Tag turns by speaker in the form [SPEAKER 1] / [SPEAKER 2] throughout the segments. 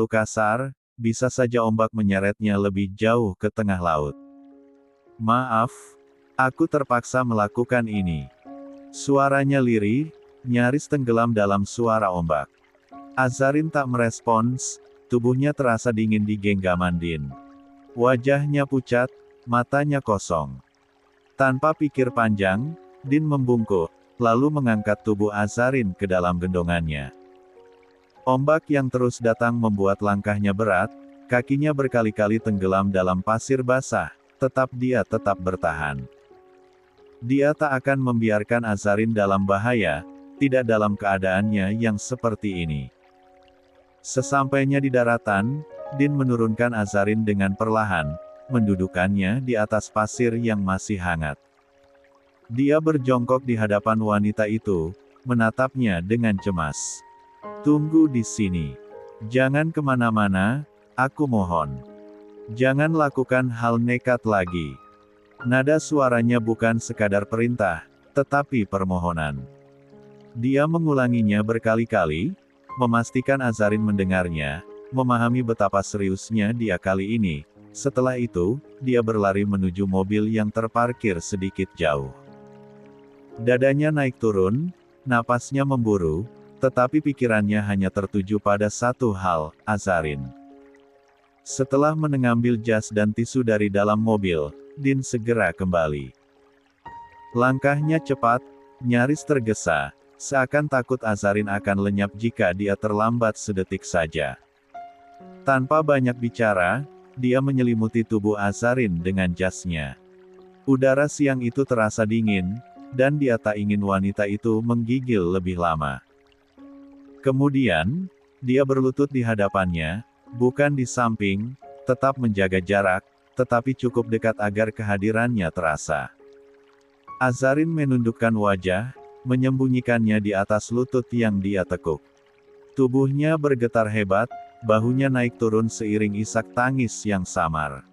[SPEAKER 1] terlalu kasar, bisa saja ombak menyeretnya lebih jauh ke tengah laut. Maaf, aku terpaksa melakukan ini. Suaranya lirih, nyaris tenggelam dalam suara ombak. Azarin tak merespons, tubuhnya terasa dingin di genggaman Din. Wajahnya pucat, matanya kosong. Tanpa pikir panjang, Din membungkuk, lalu mengangkat tubuh Azarin ke dalam gendongannya. Ombak yang terus datang membuat langkahnya berat, kakinya berkali-kali tenggelam dalam pasir basah, tetap bertahan. Dia tak akan membiarkan Azarin dalam bahaya, tidak dalam keadaannya yang seperti ini. Sesampainya di daratan, Din menurunkan Azarin dengan perlahan, mendudukannya di atas pasir yang masih hangat. Dia berjongkok di hadapan wanita itu, menatapnya dengan cemas. Tunggu di sini. Jangan kemana-mana, aku mohon. Jangan lakukan hal nekat lagi. Nada suaranya bukan sekadar perintah, tetapi permohonan. Dia mengulanginya berkali-kali, memastikan Azarin mendengarnya, memahami betapa seriusnya dia kali ini. Setelah itu, dia berlari menuju mobil yang terparkir sedikit jauh. Dadanya naik turun, napasnya memburu, tetapi pikirannya hanya tertuju pada satu hal, Azarin. Setelah mengambil jas dan tisu dari dalam mobil, Din segera kembali. Langkahnya cepat, nyaris tergesa, seakan takut Azarin akan lenyap jika dia terlambat sedetik saja. Tanpa banyak bicara, dia menyelimuti tubuh Azarin dengan jasnya. Udara siang itu terasa dingin, dan dia tak ingin wanita itu menggigil lebih lama. Kemudian, dia berlutut di hadapannya, bukan di samping, tetap menjaga jarak, tetapi cukup dekat agar kehadirannya terasa. Azarin menundukkan wajah, menyembunyikannya di atas lutut yang dia tekuk. Tubuhnya bergetar hebat, bahunya naik turun seiring isak tangis yang samar.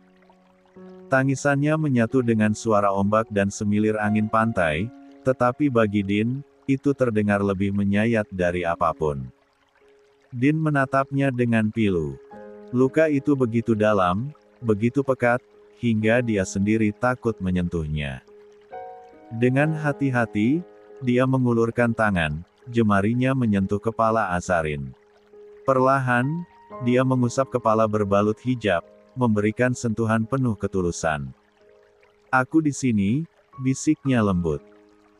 [SPEAKER 1] Tangisannya menyatu dengan suara ombak dan semilir angin pantai, tetapi bagi Din, itu terdengar lebih menyayat dari apapun. Din menatapnya dengan pilu. Luka itu begitu dalam, begitu pekat, hingga dia sendiri takut menyentuhnya. Dengan hati-hati, dia mengulurkan tangan, jemarinya menyentuh kepala Azarin. Perlahan, dia mengusap kepala berbalut hijab, memberikan sentuhan penuh ketulusan. Aku di sini, bisiknya lembut.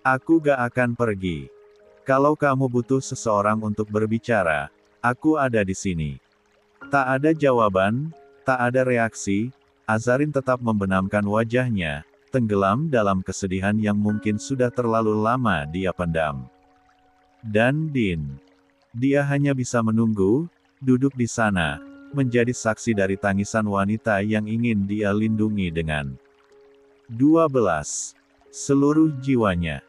[SPEAKER 1] Aku gak akan pergi. Kalau kamu butuh seseorang untuk berbicara, aku ada di sini. Tak ada jawaban, tak ada reaksi, Azarin tetap membenamkan wajahnya, tenggelam dalam kesedihan yang mungkin sudah terlalu lama dia pendam. Dan Din. Dia hanya bisa menunggu, duduk di sana, menjadi saksi dari tangisan wanita yang ingin dia lindungi dengan 12. Seluruh jiwanya.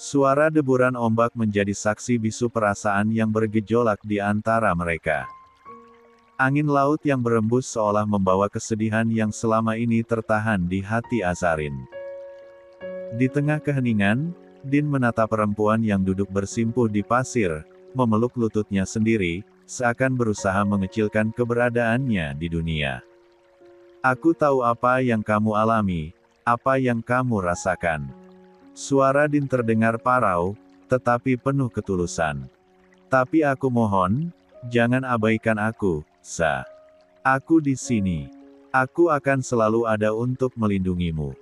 [SPEAKER 1] Suara deburan ombak menjadi saksi bisu perasaan yang bergejolak di antara mereka. Angin laut yang berembus seolah membawa kesedihan yang selama ini tertahan di hati Azarin. Di tengah keheningan, Din menatap perempuan yang duduk bersimpuh di pasir, memeluk lututnya sendiri, seakan berusaha mengecilkan keberadaannya di dunia. Aku tahu apa yang kamu alami, apa yang kamu rasakan. Suara Din terdengar parau, tetapi penuh ketulusan. Tapi aku mohon, jangan abaikan aku, Sa. Aku di sini. Aku akan selalu ada untuk melindungimu.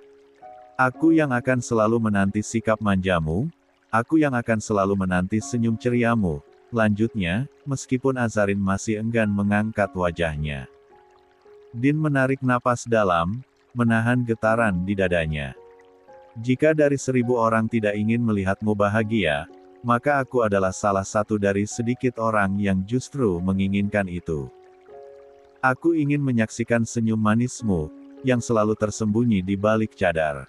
[SPEAKER 1] Aku yang akan selalu menanti sikap manjamu, aku yang akan selalu menanti senyum ceriamu. Lanjutnya, meskipun Azarin masih enggan mengangkat wajahnya. Din menarik napas dalam, menahan getaran di dadanya. Jika dari 1000 orang tidak ingin melihatmu bahagia, maka aku adalah salah satu dari sedikit orang yang justru menginginkan itu. Aku ingin menyaksikan senyum manismu, yang selalu tersembunyi di balik cadar.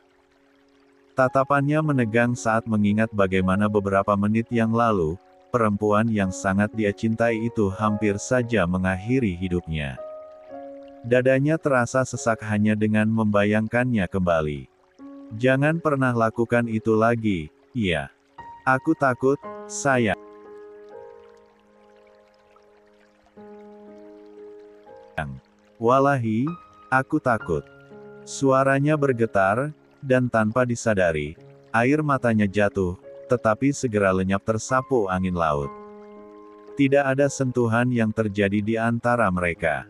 [SPEAKER 1] Tatapannya menegang saat mengingat bagaimana beberapa menit yang lalu, perempuan yang sangat dia cintai itu hampir saja mengakhiri hidupnya. Dadanya terasa sesak hanya dengan membayangkannya kembali. Jangan pernah lakukan itu lagi, iya. Aku takut, sayang. Wallahi, aku takut. Suaranya bergetar, dan tanpa disadari, air matanya jatuh, tetapi segera lenyap tersapu angin laut. Tidak ada sentuhan yang terjadi di antara mereka.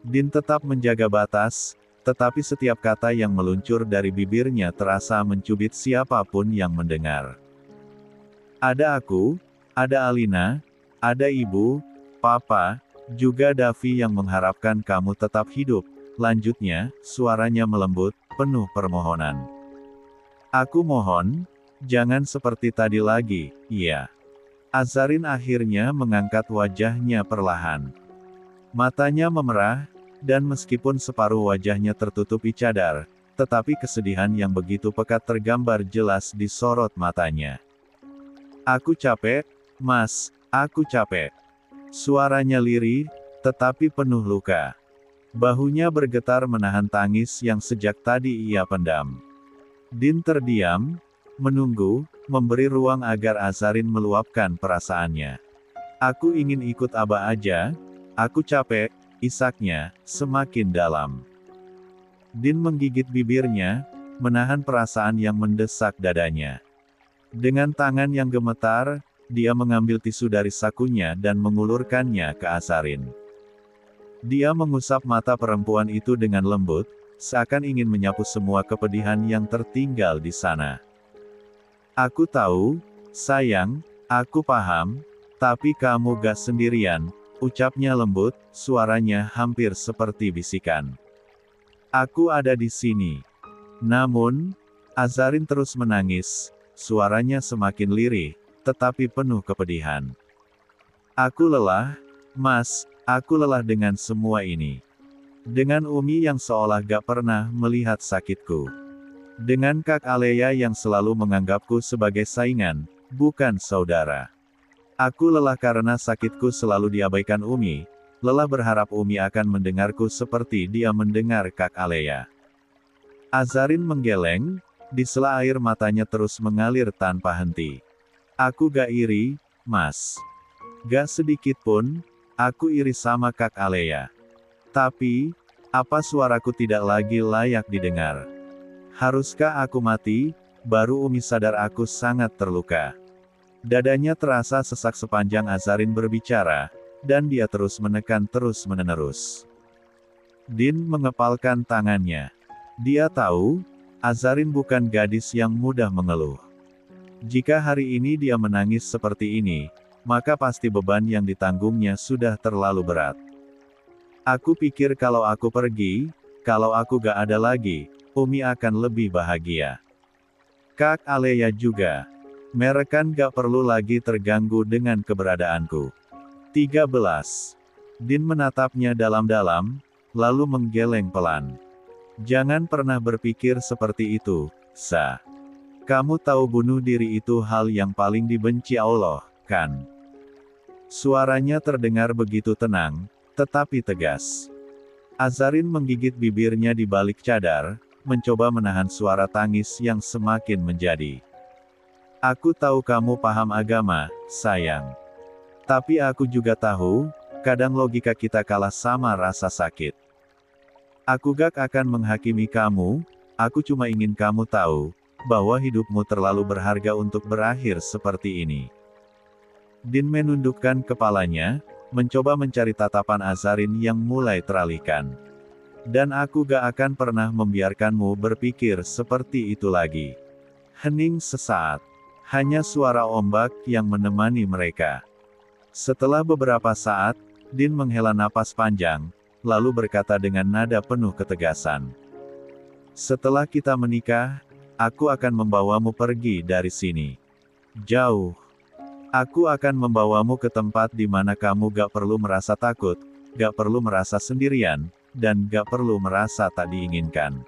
[SPEAKER 1] Din tetap menjaga batas, tetapi setiap kata yang meluncur dari bibirnya terasa mencubit siapapun yang mendengar. Ada aku, ada Alina, ada ibu, papa, juga Davi yang mengharapkan kamu tetap hidup. Lanjutnya, suaranya melembut, penuh permohonan. Aku mohon, jangan seperti tadi lagi, iya. Azarin akhirnya mengangkat wajahnya perlahan. Matanya memerah, dan meskipun separuh wajahnya tertutupi cadar, tetapi kesedihan yang begitu pekat tergambar jelas di sorot matanya. Aku capek, Mas, aku capek. Suaranya lirih, tetapi penuh luka. Bahunya bergetar menahan tangis yang sejak tadi ia pendam. Din terdiam, menunggu, memberi ruang agar Azarin meluapkan perasaannya. Aku ingin ikut Abah aja, aku capek, isaknya, semakin dalam. Din menggigit bibirnya, menahan perasaan yang mendesak dadanya. Dengan tangan yang gemetar, dia mengambil tisu dari sakunya dan mengulurkannya ke Azarin. Dia mengusap mata perempuan itu dengan lembut, seakan ingin menyapu semua kepedihan yang tertinggal di sana. Aku tahu, sayang, aku paham, tapi kamu gak sendirian, ucapnya lembut, suaranya hampir seperti bisikan. Aku ada di sini. Namun, Azarin terus menangis, suaranya semakin lirih, tetapi penuh kepedihan. Aku lelah, Mas, aku lelah dengan semua ini. Dengan Umi yang seolah gak pernah melihat sakitku. Dengan Kak Alea yang selalu menganggapku sebagai saingan, bukan saudara. Aku lelah karena sakitku selalu diabaikan Umi, lelah berharap Umi akan mendengarku seperti dia mendengar Kak Alea. Azarin menggeleng, di sela air matanya terus mengalir tanpa henti. Aku gak iri, Mas. Gak sedikit pun, aku iri sama Kak Alea. Tapi, apa suaraku tidak lagi layak didengar? Haruskah aku mati? Baru Umi sadar aku sangat terluka. Dadanya terasa sesak sepanjang Azarin berbicara, dan dia terus menekan terus-menerus. Din mengepalkan tangannya. Dia tahu, Azarin bukan gadis yang mudah mengeluh. Jika hari ini dia menangis seperti ini, maka pasti beban yang ditanggungnya sudah terlalu berat. Aku pikir kalau aku pergi, kalau aku gak ada lagi, Umi akan lebih bahagia. Kak Alea juga. Merekan gak perlu lagi terganggu dengan keberadaanku. 13. Din menatapnya dalam-dalam, lalu menggeleng pelan. Jangan pernah berpikir seperti itu, Sa. Kamu tahu bunuh diri itu hal yang paling dibenci Allah, kan? Suaranya terdengar begitu tenang, tetapi tegas. Azarin menggigit bibirnya di balik cadar, mencoba menahan suara tangis yang semakin menjadi. Aku tahu kamu paham agama, sayang. Tapi aku juga tahu, kadang logika kita kalah sama rasa sakit. Aku gak akan menghakimi kamu, aku cuma ingin kamu tahu, bahwa hidupmu terlalu berharga untuk berakhir seperti ini. Din menundukkan kepalanya, mencoba mencari tatapan Azarin yang mulai teralihkan. Dan aku gak akan pernah membiarkanmu berpikir seperti itu lagi. Hening sesaat. Hanya suara ombak yang menemani mereka. Setelah beberapa saat, Din menghela napas panjang, lalu berkata dengan nada penuh ketegasan. Setelah kita menikah, aku akan membawamu pergi dari sini. Jauh. Aku akan membawamu ke tempat di mana kamu gak perlu merasa takut, gak perlu merasa sendirian, dan gak perlu merasa tak diinginkan.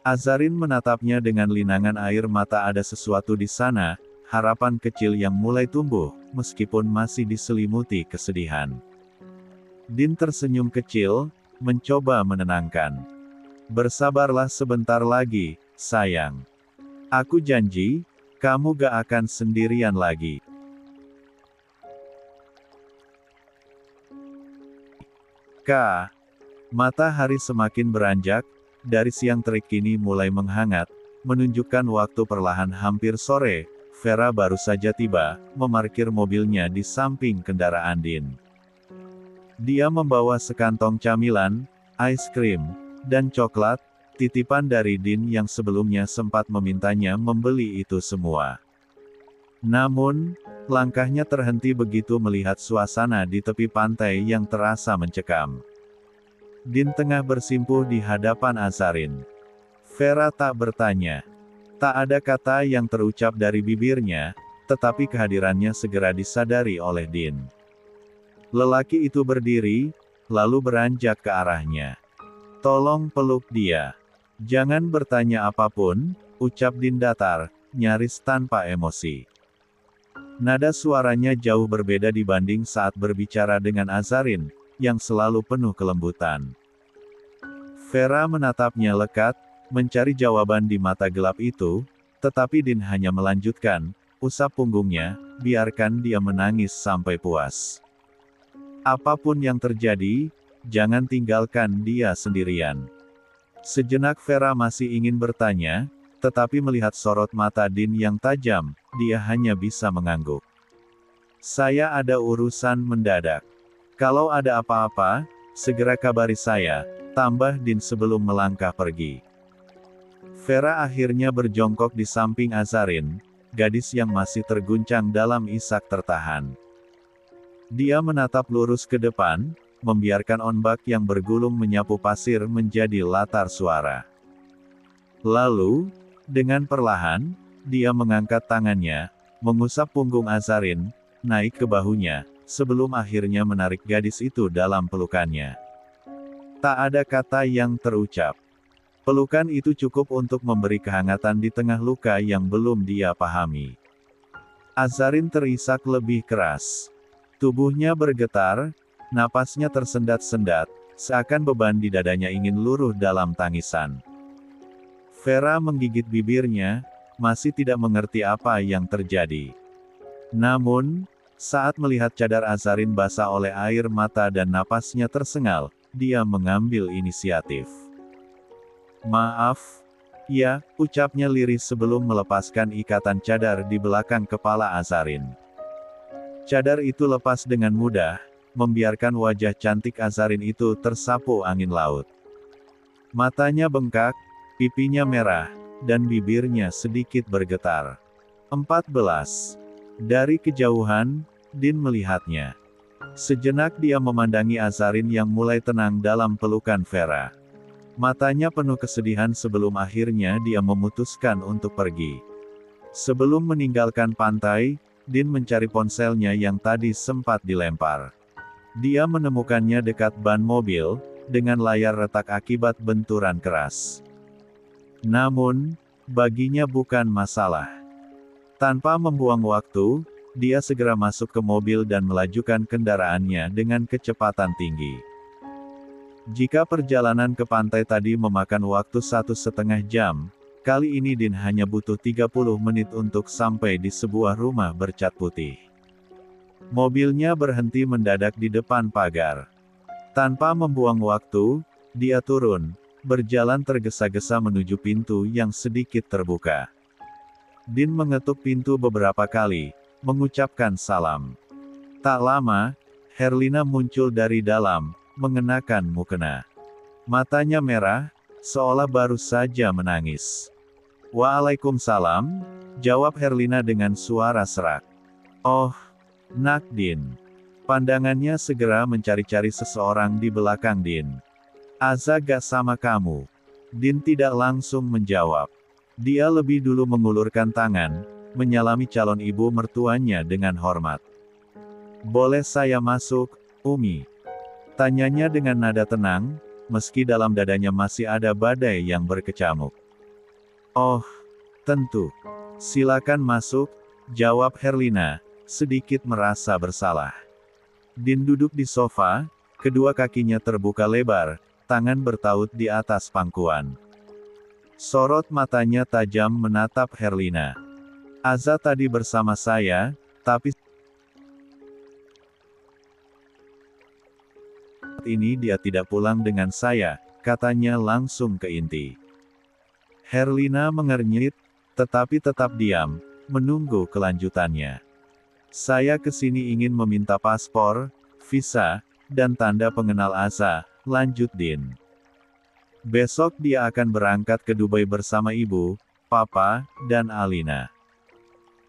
[SPEAKER 1] Azarin menatapnya dengan linangan air mata. Ada sesuatu di sana, harapan kecil yang mulai tumbuh, meskipun masih diselimuti kesedihan. Din tersenyum kecil, mencoba menenangkan. Bersabarlah sebentar lagi, sayang. Aku janji, kamu gak akan sendirian lagi. Matahari semakin beranjak, dari siang terik kini mulai menghangat, menunjukkan waktu perlahan hampir sore. Vera baru saja tiba, memarkir mobilnya di samping kendaraan Din. Dia membawa sekantong camilan, es krim, dan coklat, titipan dari Din yang sebelumnya sempat memintanya membeli itu semua. Namun, langkahnya terhenti begitu melihat suasana di tepi pantai yang terasa mencekam. Din tengah bersimpuh di hadapan Azarin. Vera tak bertanya. Tak ada kata yang terucap dari bibirnya, tetapi kehadirannya segera disadari oleh Din. Lelaki itu berdiri, lalu beranjak ke arahnya. "Tolong peluk dia. Jangan bertanya apapun," ucap Din datar, nyaris tanpa emosi. Nada suaranya jauh berbeda dibanding saat berbicara dengan Azarin, yang selalu penuh kelembutan. Vera menatapnya lekat, mencari jawaban di mata gelap itu, tetapi Din hanya melanjutkan, usap punggungnya, biarkan dia menangis sampai puas. Apapun yang terjadi, jangan tinggalkan dia sendirian. Sejenak Vera masih ingin bertanya, tetapi melihat sorot mata Din yang tajam, dia hanya bisa mengangguk. "Saya ada urusan mendadak. Kalau ada apa-apa, segera kabari saya," tambah Din sebelum melangkah pergi. Vera akhirnya berjongkok di samping Azarin, gadis yang masih terguncang dalam isak tertahan. Dia menatap lurus ke depan, membiarkan ombak yang bergulung menyapu pasir menjadi latar suara. Lalu, dengan perlahan, dia mengangkat tangannya, mengusap punggung Azarin, naik ke bahunya, sebelum akhirnya menarik gadis itu dalam pelukannya. Tak ada kata yang terucap. Pelukan itu cukup untuk memberi kehangatan di tengah luka yang belum dia pahami. Azarin terisak lebih keras. Tubuhnya bergetar, napasnya tersendat-sendat, seakan beban di dadanya ingin luruh dalam tangisan. Vera menggigit bibirnya, masih tidak mengerti apa yang terjadi. Namun, saat melihat cadar Azarin basah oleh air mata dan napasnya tersengal, dia mengambil inisiatif. "Maaf, ya," ucapnya lirih sebelum melepaskan ikatan cadar di belakang kepala Azarin. Cadar itu lepas dengan mudah, membiarkan wajah cantik Azarin itu tersapu angin laut. Matanya bengkak, pipinya merah, dan bibirnya sedikit bergetar. 14. Dari kejauhan, Din melihatnya. Sejenak dia memandangi Azarin yang mulai tenang dalam pelukan Vera. Matanya penuh kesedihan sebelum akhirnya dia memutuskan untuk pergi. Sebelum meninggalkan pantai, Din mencari ponselnya yang tadi sempat dilempar. Dia menemukannya dekat ban mobil, dengan layar retak akibat benturan keras. Namun, baginya bukan masalah. Tanpa membuang waktu, dia segera masuk ke mobil dan melajukan kendaraannya dengan kecepatan tinggi. Jika perjalanan ke pantai tadi memakan waktu 1,5 jam, kali ini Din hanya butuh 30 menit untuk sampai di sebuah rumah bercat putih. Mobilnya berhenti mendadak di depan pagar. Tanpa membuang waktu, dia turun, berjalan tergesa-gesa menuju pintu yang sedikit terbuka. Din mengetuk pintu beberapa kali, mengucapkan salam. Tak lama, Herlina muncul dari dalam, mengenakan mukena. Matanya merah, seolah baru saja menangis. "Waalaikumsalam," jawab Herlina dengan suara serak. "Oh, Nak Din." Pandangannya segera mencari-cari seseorang di belakang Din. "Aza gak sama kamu?" Din tidak langsung menjawab. Dia lebih dulu mengulurkan tangan, menyalami calon ibu mertuanya dengan hormat. "Boleh saya masuk, Umi?" Tanyanya dengan nada tenang, meski dalam dadanya masih ada badai yang berkecamuk. "Oh, tentu. Silakan masuk," jawab Herlina, sedikit merasa bersalah. Din duduk di sofa, kedua kakinya terbuka lebar, tangan bertaut di atas pangkuan. Sorot matanya tajam menatap Herlina. "Aza tadi bersama saya, tapi saat ini dia tidak pulang dengan saya, katanya langsung ke inti. Herlina mengernyit, tetapi tetap diam, menunggu kelanjutannya. Saya kesini ingin meminta paspor, visa, dan tanda pengenal Aza, lanjut Din. Besok dia akan berangkat ke Dubai bersama ibu, papa, dan Alina.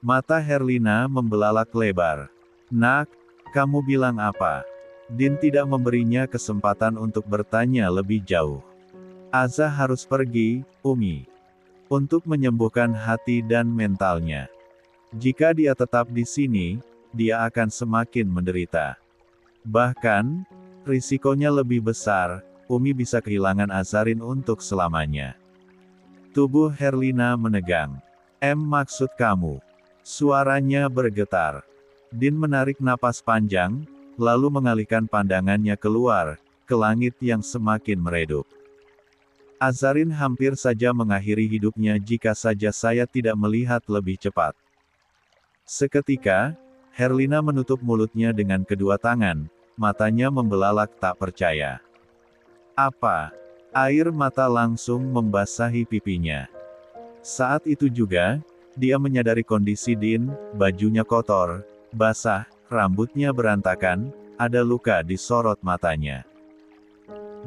[SPEAKER 1] Mata Herlina membelalak lebar. Nak, kamu bilang apa? Din tidak memberinya kesempatan untuk bertanya lebih jauh. Aza harus pergi, Umi. Untuk menyembuhkan hati dan mentalnya. Jika dia tetap di sini, dia akan semakin menderita. Bahkan, risikonya lebih besar, Umi bisa kehilangan Azarin untuk selamanya. Tubuh Herlina menegang. Maksud kamu? Suaranya bergetar. Din menarik napas panjang, lalu mengalihkan pandangannya keluar, ke langit yang semakin meredup. Azarin hampir saja mengakhiri hidupnya jika saja saya tidak melihat lebih cepat. Seketika, Herlina menutup mulutnya dengan kedua tangan, matanya membelalak tak percaya. Apa? Air mata langsung membasahi pipinya. Saat itu juga, dia menyadari kondisi Din, bajunya kotor, basah, rambutnya berantakan, ada luka di sorot matanya.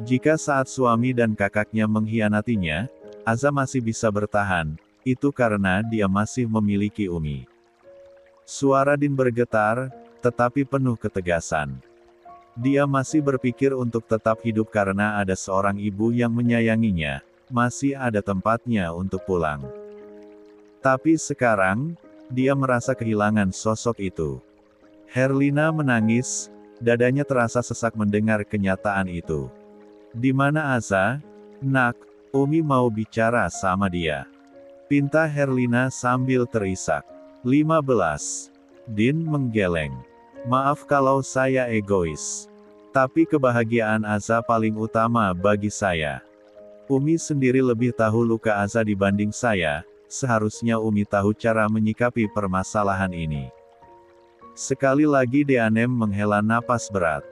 [SPEAKER 1] Jika saat suami dan kakaknya mengkhianatinya, Aza masih bisa bertahan, itu karena dia masih memiliki Umi. Suara Din bergetar, tetapi penuh ketegasan. Dia masih berpikir untuk tetap hidup karena ada seorang ibu yang menyayanginya, masih ada tempatnya untuk pulang. Tapi sekarang, dia merasa kehilangan sosok itu. Herlina menangis, dadanya terasa sesak mendengar kenyataan itu. Di mana Aza? Nak, Umi mau bicara sama dia. Pinta Herlina sambil terisak. 15. Din menggeleng. Maaf kalau saya egois. Tapi kebahagiaan Aza paling utama bagi saya. Umi sendiri lebih tahu luka Aza dibanding saya, seharusnya Umi tahu cara menyikapi permasalahan ini. Sekali lagi Deanem menghela napas berat.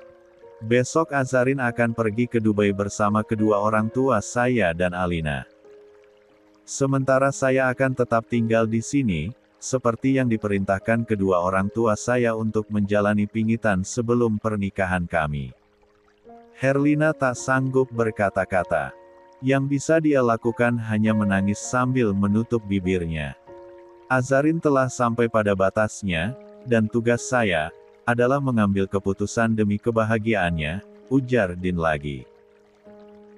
[SPEAKER 1] Besok Azarin akan pergi ke Dubai bersama kedua orang tua saya dan Alina. Sementara saya akan tetap tinggal di sini, seperti yang diperintahkan kedua orang tua saya untuk menjalani pingitan sebelum pernikahan kami. Herlina tak sanggup berkata-kata. Yang bisa dia lakukan hanya menangis sambil menutup bibirnya. Azarin telah sampai pada batasnya, dan tugas saya adalah mengambil keputusan demi kebahagiaannya, ujar Din lagi.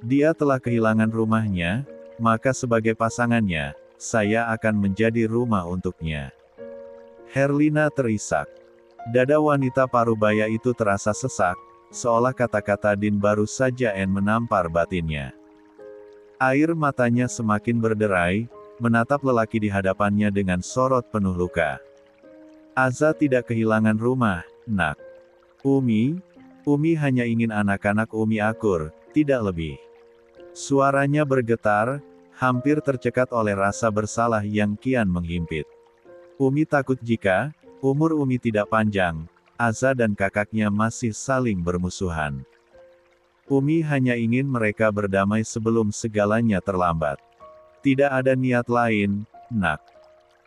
[SPEAKER 1] Dia telah kehilangan rumahnya, maka sebagai pasangannya, saya akan menjadi rumah untuknya. Herlina terisak. Dada wanita parubaya itu terasa sesak, seolah kata-kata Din baru saja menampar batinnya. Air matanya semakin berderai, menatap lelaki di hadapannya dengan sorot penuh luka. Aza tidak kehilangan rumah, nak. Umi hanya ingin anak-anak Umi akur, tidak lebih. Suaranya bergetar, hampir tercekat oleh rasa bersalah yang kian menghimpit. Umi takut jika umur Umi tidak panjang, Aza dan kakaknya masih saling bermusuhan. Umi hanya ingin mereka berdamai sebelum segalanya terlambat. Tidak ada niat lain, nak.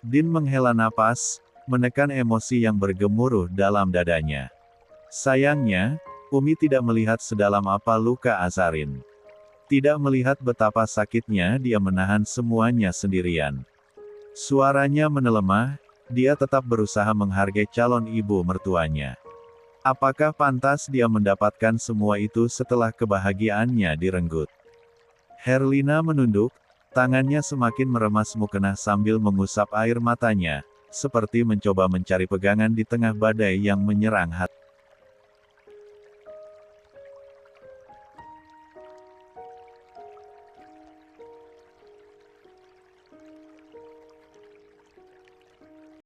[SPEAKER 1] Din menghela napas, menekan emosi yang bergemuruh dalam dadanya. Sayangnya, Umi tidak melihat sedalam apa luka Azarin. Tidak melihat betapa sakitnya dia menahan semuanya sendirian. Suaranya menelemah, dia tetap berusaha menghargai calon ibu mertuanya. Apakah pantas dia mendapatkan semua itu setelah kebahagiaannya direnggut? Herlina menunduk, tangannya semakin meremas mukena sambil mengusap air matanya, seperti mencoba mencari pegangan di tengah badai yang menyerang hati.